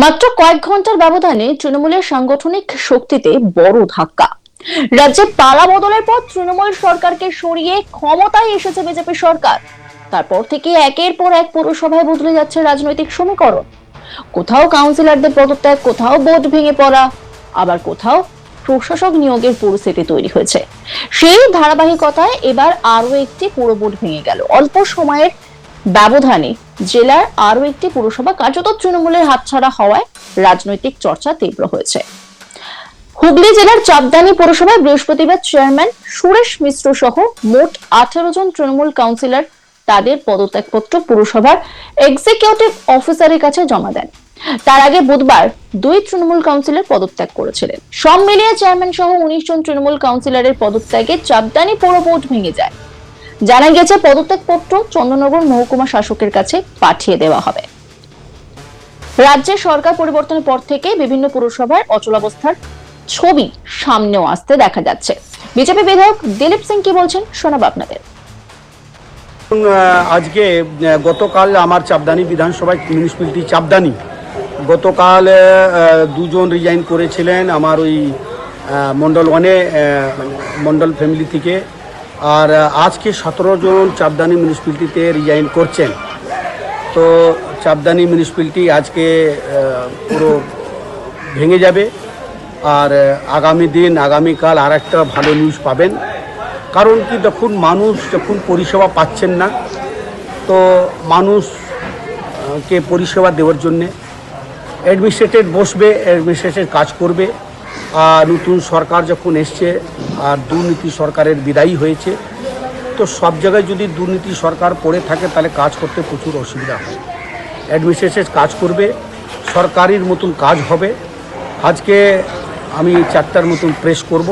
মাত্র কয়েক ঘন্টার ব্যবধানে তৃণমূলের সাংগঠনিক শক্তিতে বড় ধাক্কা। রাজ্যে পালা বদলের পর তৃণমূল সরকারকে সরিয়ে ক্ষমতায় এসেছে বিজেপি সরকার। তারপর থেকে একের পর এক পৌরসভায় বদলে যাচ্ছে রাজনৈতিক সমীকরণ। কোথাও কাউন্সিলরদের পদত্যাগ, কোথাও বোর্ড ভেঙে পড়া, আবার কোথাও প্রশাসক নিয়োগের পরিস্থিতি তৈরি হয়েছে। সেই ধারাবাহিকতায় এবার আরো একটি পুর বোর্ড ভেঙে গেল। অল্প সময়ের ব্যবধানে জেলার আরো একটি পুরসভা কার্যত তৃণমূলের হাতছাড়া হওয়ায় রাজনৈতিক চর্চা তীব্র হয়েছে। হুগলি জেলার চাপদানি পৌরসভায় বৃহস্পতিবার চেয়ারম্যান সুরেশ মিশ্র সহ মোট 18 জন তৃণমূল কাউন্সিলর তাদের পদত্যাগপত্র পুরসভার এক্সিকিউটিভ অফিসারের কাছে জমা দেন। তার আগে বুধবার 2 তৃণমূল কাউন্সিলর পদত্যাগ করেছিলেন। সব মিলিয়ে চেয়ারম্যান সহ 19 জন তৃণমূল কাউন্সিলরের পদত্যাগে চাপদানি পৌর বোর্ড ভেঙে যায়। জানা গেছে পদত্যাগপত্র চন্দননগর মহকুমা শাসকের কাছে পাঠিয়ে দেওয়া হবে। রাজ্যে সরকার পরিবর্তনের পর থেকে বিভিন্ন পুরসভার অচলাবস্থার ছবি সামনেও আসতে দেখা যাচ্ছে। বিজেপি বিধায়ক দিলীপ সিং কি বলছেন শোনাবো আপনাদের। আজকে গতকাল আমার চাপদানি বিধানসভায় মিউনিসিপ্যালিটি চাপদানি গতকাল 2 জন রিজাইন করেছিলেন আমার ওই মন্ডল 1-এ মন্ডল ফ্যামিলি থেকে। আর আজকে 17 জন চাপদানি মিউনিসিপ্যালিটিতে রিজাইন করছেন। তো চাপদানি মিউনিসিপ্যালিটি আজকে পুরো ভেঙে যাবে। আর আগামীকাল আর একটা ভালো নিউজ পাবেন। কারণ কি, যখন মানুষ পরিষেবা পাচ্ছেন না, তো মানুষকে পরিষেবা দেওয়ার জন্যে অ্যাডমিনিস্ট্রেটর বসবে, অ্যাডমিনিস্ট্রেটর কাজ করবে। আর নতুন সরকার যখন এসছে আর দুর্নীতি সরকারের বিদায়ী হয়েছে, তো সব জায়গায় যদি দুর্নীতি সরকার পড়ে থাকে তাহলে কাজ করতে প্রচুর অসুবিধা হয়। অ্যাডমিনিস্ট্রেটর কাজ করবে, সরকারির মতন কাজ হবে। আজকে আমি 4টার মতন প্রেস করব,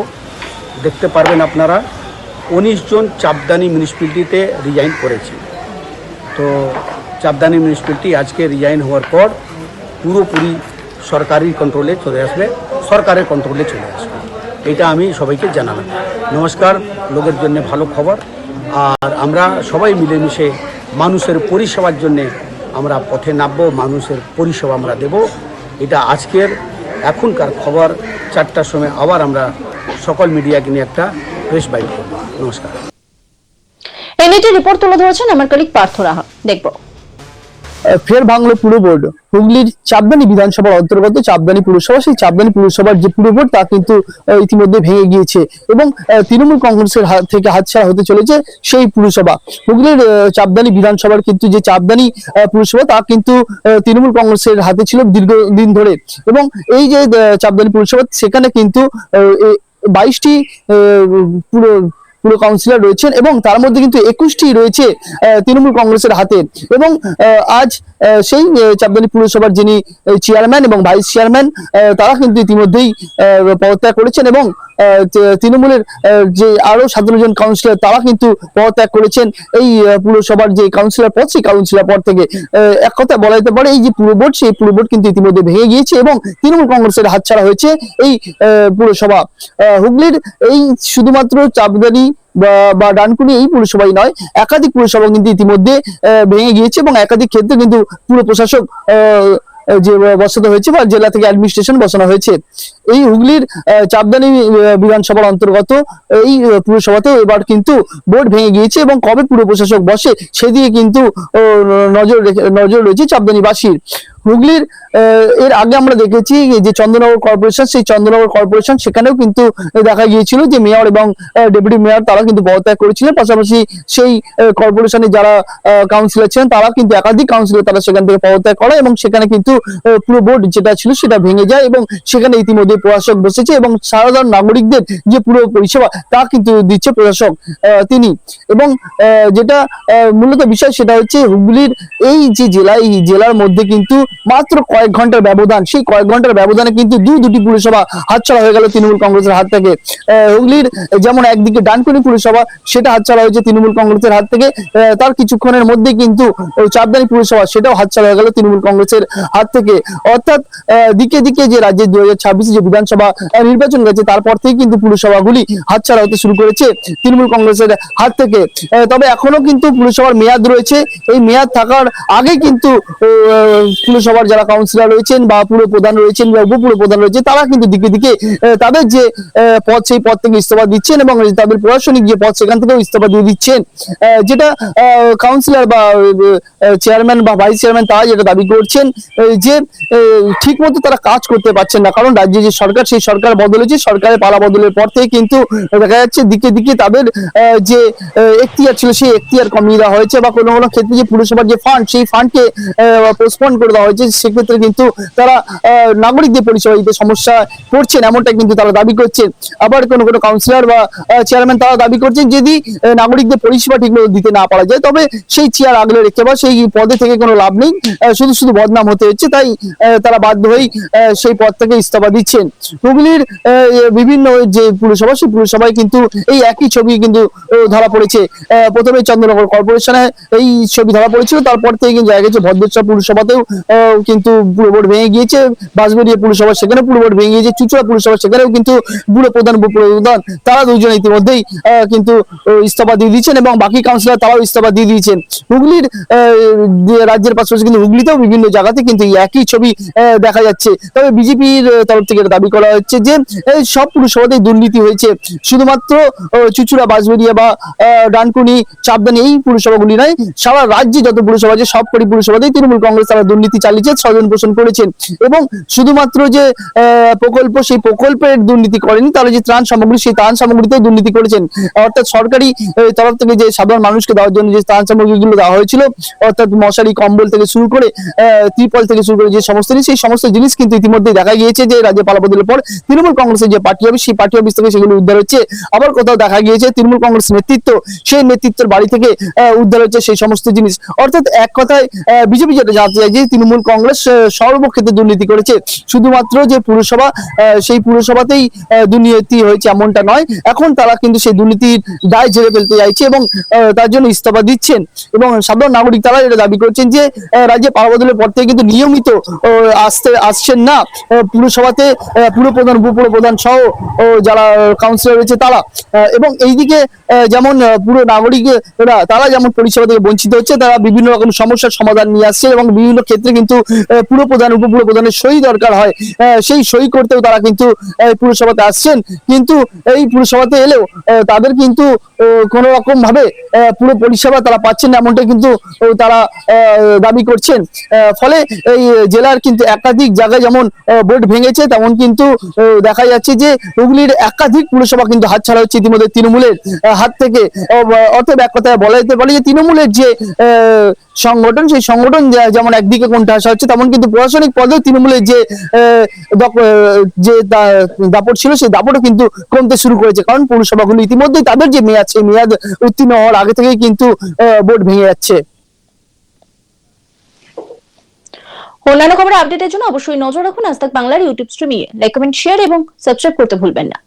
দেখতে পারবেন আপনারা। 19 জন চাপদানি মিউনিসিপ্যালিটিতে রিজাইন করেছে। তো চাপদানি মিউনিসিপ্যালিটি আজকে রিজাইন হওয়ার পর পুরোপুরি সরকারি কন্ট্রোলে চলে আসবে, সরকারের কন্ট্রোলে চলে আসবে। এটা আমি সবাইকে জানালাম। নমস্কার, লোকের জন্য ভালো খবর। আর আমরা সবাই মিলেমিশে মানুষের পরিষেবার জন্যে আমরা পথে নামবো, মানুষের পরিষেবা আমরা দেব। এটা এখনকার খবর। 4টার সময় আবার আমরা সকল মিডিয়াকে নিয়ে একটা প্রেস বাইট করব। নমস্কার। এনএটি রিপোর্ট তুলে ধরেছেন আমার কলিগ পার্থ রাহা। দেখব। ফের ভাঙল পুর বোর্ড। হুগলির চাপদানি বিধানসভার অন্তর্গত চাপদানি পুরসভা, সেই চাপদানি পুরসভার যে পুর বোর্ড তা কিন্তু ইতিমধ্যে ভেঙে গিয়েছে এবং তৃণমূল কংগ্রেসের হাত থেকে হাতছাড়া হতে চলেছে সেই পুরসভা। হুগলির চাপদানি বিধানসভার কিন্তু যে চাপদানি পুরসভা তা কিন্তু তৃণমূল কংগ্রেসের হাতে ছিল দীর্ঘদিন ধরে। এবং এই যে চাপদানি পুরসভা, সেখানে কিন্তু 22টি পুরো কাউন্সিলর রয়েছেন এবং তার মধ্যে কিন্তু 21টি রয়েছে তৃণমূল কংগ্রেসের হাতে। এবং আজ সেই চাপদানি পুরসভার যিনি চেয়ারম্যান এবং ভাইস চেয়ারম্যান তারা কিন্তু ইতিমধ্যেই পদত্যাগ করেছেন এবং তৃণমূলের যে আরো 17 জন কাউন্সিলর তারা কিন্তু পদত্যাগ করেছেন এই পুরসভার যে কাউন্সিলর পদ, সেই কাউন্সিলর পদ থেকে। এক কথা বলা যেতে পারে এই যে পুর বোর্ড, সেই পুর বোর্ড কিন্তু ইতিমধ্যে ভেঙে গিয়েছে এবং তৃণমূল কংগ্রেসের হাতছাড়া হয়েছে এই পুরসভা। হুগলির এই শুধুমাত্র চাপদানি বা ডানকুনি এই পুরসভাই নয়, একাধিক পুরসভা কিন্তু ইতিমধ্যে ভেঙে গিয়েছে এবং একাধিক ক্ষেত্রে কিন্তু পুর প্রশাসক যে বসানো হয়েছে বা জেলা থেকে অ্যাডমিনিস্ট্রেশন বসানো হয়েছে। এই হুগলির চাপদানি বিধানসভার অন্তর্গত এই পুরসভাতেও এবার কিন্তু বোর্ড ভেঙে গিয়েছে এবং কবে পুর প্রশাসক বসে সেদিকে কিন্তু নজর রয়েছে চাপদানিবাসীর। হুগলির এর আগে আমরা দেখেছি যে চন্দননগর কর্পোরেশন, সেই চন্দননগর কর্পোরেশন সেখানেও কিন্তু দেখা গিয়েছিল যে মেয়র এবং ডেপুটি মেয়র তারা কিন্তু পদত্যাগ করেছিলেন। পাশাপাশি সেই কর্পোরেশনে যারা কাউন্সিলর ছিলেন তারা কিন্তু একাধিক কাউন্সিলর তারা সেখান থেকে পদত্যাগ করে এবং সেখানে কিন্তু পুরো বোর্ড যেটা ছিল সেটা ভেঙে যায় এবং সেখানে ইতিমধ্যে প্রশাসক বসেছে এবং সাধারণ নাগরিকদের যে পুরো পরিষেবা তা কিন্তু দিচ্ছে প্রশাসক তিনি। এবং যেটা মূলত বিষয় সেটা হচ্ছে হুগলির এই যে জেলা, এই জেলার মধ্যে কিন্তু মাত্র কয়েক ঘন্টার ব্যবধান, সেই কয়েক ঘন্টার ব্যবধানে কিন্তু দুটি পুরসভা হাতছাড়া হয়ে গেল তৃণমূল কংগ্রেসের হাত থেকে। হুগলির যেমন একদিকে ডানকুনি পুরসভা, সেটা হাতছাড়া হয়েছে তৃণমূল কংগ্রেসের হাত থেকে। তার কিছুক্ষণের মধ্যে কিন্তু চাপদানি পুরসভা সেটাও হাতছাড়া হয়ে গেল তৃণমূল কংগ্রেসের হাত থেকে। অর্থাৎ দিকে দিকে যে রাজ্যের 2026 যে বিধানসভা নির্বাচন গেছে তারপর থেকে কিন্তু পুরসভাগুলি হাতছাড়া হতে শুরু করেছে তৃণমূল কংগ্রেসের হাত থেকে। তবে এখনো কিন্তু পুরসভার মেয়াদ রয়েছে। এই মেয়াদ থাকার আগে কিন্তু পুরসভা পুরসভার যারা কাউন্সিলর রয়েছেন বা পুর প্রধান রয়েছেন বা উপপুর প্রধান রয়েছে, তারা কিন্তু দিকে দিকে তাদের যে পদ সেই পদ থেকে ইস্তফা দিচ্ছেন এবং তাদের প্রশাসনিক যে পদ সেখান থেকেও ইস্তফা দিয়ে দিচ্ছেন। যেটা কাউন্সিলর বা চেয়ারম্যান বা ভাইস চেয়ারম্যান তারা যেটা দাবি করছেন যে ঠিক মতো তারা কাজ করতে পারছেন না, কারণ রাজ্যে যে সরকার সেই সরকার বদলেছে, সরকারের পালা বদলের পর থেকে কিন্তু দেখা যাচ্ছে দিকে দিকে তাদের যে এখতিয়ার ছিল সেই এখতিয়ার কমিয়ে দেওয়া হয়েছে, বা কোনো কোনো ক্ষেত্রে যে পুরসভার যে ফান্ড সেই ফান্ডকে পোস্টপোন করে দেওয়া হয়েছে। সেক্ষেত্রে কিন্তু তারা নাগরিকদের পরিষেবা দিতে সমস্যা পড়ছেন, এমনটা কিন্তু তারা দাবি করছেন। আবার কোনো কোনো কাউন্সিলর বা চেয়ারম্যান তারা দাবি করছেন যদি নাগরিকদের পরিষেবা ঠিকমতো দিতে না পারা যায় তবে সেই চেয়ার আগলে রেখে বা সেই পদে থেকে কোনো লাভ নেই, শুধু শুধু বদনাম হতে হচ্ছে, তাই তারা বাধ্য হয়েই সেই পদ থেকে ইস্তফা দিচ্ছেন। হুগলির বিভিন্ন যে পুরসভা সেই পুরসভায় কিন্তু এই একই ছবি কিন্তু ধরা পড়েছে। প্রথমে চন্দ্রনগর কর্পোরেশনে এই ছবি ধরা পড়েছিল, তারপর থেকে কিন্তু দেখা গেছে ভদ্রেশ্বর পুরসভাতেও কিন্তু পুরো বোর্ড ভেঙে গিয়েছে, বাঁশবেড়িয়া পুরসভা সেখানে পুরো বোর্ড ভেঙে গিয়েছে, চুচুড়া পুরসভা সেখানেও কিন্তু পুরো প্রধান উপপ্রধান তারা দুজনে ইতিমধ্যেই কিন্তু ইস্তফা দিয়ে দিয়েছেন এবং বাকি কাউন্সিলর তারাও ইস্তফা দিয়ে দিয়েছেন। হুগলির রাজ্যের পাশাপাশি কিন্তু হুগলিতেও বিভিন্ন জায়গাতে কিন্তু একই ছবি দেখা যাচ্ছে। তবে বিজেপির তরফ থেকে দাবি করা হচ্ছে যে সব পুরসভাতেই দুর্নীতি হয়েছে, শুধুমাত্র চুচুড়া, বাঁশবেড়িয়া বা ডানকুনি, চাপদানি এই পুরসভাগুলি নয়, সারা রাজ্যে যত পুরসভা আছে সবকটি পুরসভাতেই তৃণমূল কংগ্রেস তারা দুর্নীতি চালিয়েছে, স্বজন পোষণ করেছেন এবং শুধুমাত্র যে প্রকল্প সেই প্রকল্পের দুর্নীতি করেনি, তারা যে ত্রাণ সামগ্রী সেই ত্রাণ সামগ্রীতেও দুর্নীতি করেছেন। অর্থাৎ সরকারি তরফ থেকে যে সাধারণ মানুষকে দেওয়ার জন্য যে ত্রাণ সামগ্রীগুলো দেওয়া হয়েছিল, অর্থাৎ মশারি, কম্বল থেকে শুরু করে ত্রিপল থেকে শুরু করে যে সমস্ত জিনিস, সেই সমস্ত জিনিস কিন্তু ইতিমধ্যে দেখা গিয়েছে যে রাজ্যে পালা বদলের পর তৃণমূল কংগ্রেসের যে পার্টি অফিস সেই পার্টি অফিস থেকে সেগুলো উদ্ধার হচ্ছে। আবার কোথাও দেখা গিয়েছে তৃণমূল কংগ্রেস নেতৃত্ব সেই নেতৃত্বের বাড়ি থেকে উদ্ধার হচ্ছে সেই সমস্ত জিনিস। অর্থাৎ এক কথায় বিজেপি যেটা জানতে চায় যে তৃণমূল কংগ্রেস সর্বক্ষেত্রে দুর্নীতি করেছে, শুধুমাত্র যে পুরসভা সেই পুরসভাতেই দুর্নীতি হয়েছে এমনটা নয়, এখন তারা কিন্তু সেই দুর্নীতির দায় ঝেড়ে ফেলতে চাইছে এবং তার জন্য ইস্তফা দিচ্ছেন। এবং সাধারণ নাগরিক তারা এটা দাবি করছেন যে রাজ্যে পালা বদলের পর থেকে কিন্তু নিয়মিত আসছেন না পুরসভাতে পুরপ্রধান, উপপ্রধান সহ যারা কাউন্সিলর রয়েছে তারা, এবং এইদিকে যেমন পুরো নাগরিকরা তারা যেমন পরিষেবা থেকে বঞ্চিত হচ্ছে, তারা বিভিন্ন রকম সমস্যার সমাধান নিয়ে আসছে এবং বিভিন্ন ক্ষেত্রে কিন্তু পুরপ্রধান, উপপ্রধানের সই দরকার হয়, সেই সই করতেও তারা কিন্তু পুরসভাতে আসছেন, কিন্তু এই পুরসভাতে এলেও তাদের কিন্তু কোনো রকম ভাবে পুরো পরিষেবা তারা পাচ্ছেন না, এমনটা কিন্তু তারা দাবি করছেন। ফলে এই জেলার কিন্তু একাধিক জায়গায় যেমন বোর্ড ভেঙেছে, তেমন কিন্তু দেখা যাচ্ছে যে হুগলির একাধিক পুরসভা কিন্তু হাতছাড়া হচ্ছে ইতিমধ্যে তৃণমূলের হাত থেকে। অর্থাৎ এক কথায় বলা যেতে পারে যে তৃণমূলের যে সংগঠন সেই সংগঠন যেমন একদিকে কোণঠাসা হচ্ছে, তেমন কিন্তু প্রশাসনিক পদেও তৃণমূলের যে দাপট ছিল সেই দাপটও কিন্তু কমতে শুরু করেছে, কারণ পুরসভাগুলো ইতিমধ্যেই তাদের যে মেয়াদ সেই মেয়াদ উত্তীর্ণ হওয়ার আগে থেকেই কিন্তু বোর্ড ভেঙে যাচ্ছে। অন্যান্য খবরের আপডেটের জন্য অবশ্যই নজর রাখুন আজ তাক বাংলার ইউটিউব স্ট্রিমে। লাইক, কমেন্ট, শেয়ার এবং সাবস্ক্রাইব করতে ভুলবেন না।